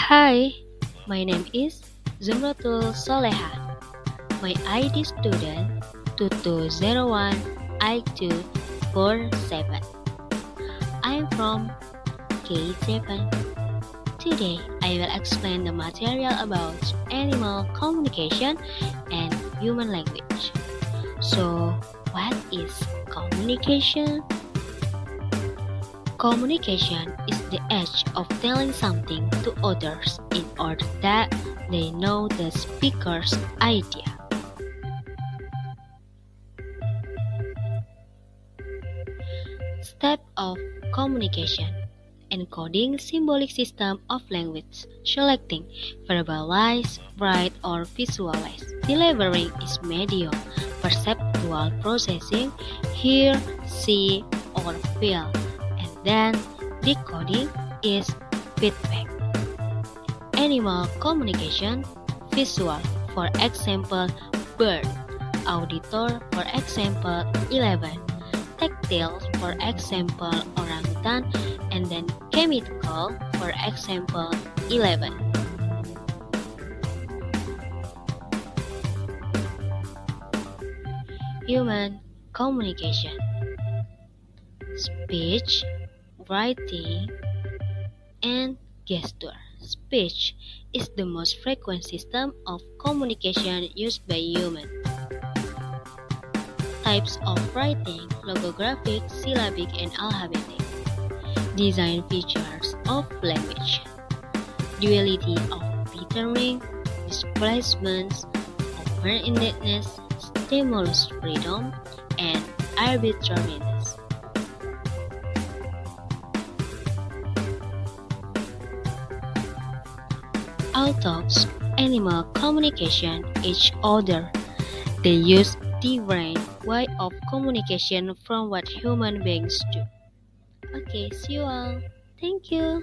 Hi, my name is Zumrotul Sholehah. My ID student 2201I247. I am from K7. Today, I will explain the material about animal communication and human language. So, what is communication? Communication is the act of telling something to others in order that they know the speaker's idea. Step of communication: encoding symbolic system of language, selecting verbalize, write, or visualize. Delivering is medium, perceptual processing, hear, see, or feel. And then decoding is feedback. Animal communication: visual, for example, bird; auditor, for example, elephant; tactile, for example, orangutan; and then chemical, for example, 11. Human communication: speech, writing, and gesture. Speech is the most frequent system of communication used by humans. Types of writing: logographic, syllabic, and alphabetic. Design features of language: duality of determining, displacements, open-endedness, stimulus freedom, and arbitrariness. Although animal communication each other, they use different way of communication from what human beings do. Okay, see you all. Thank you.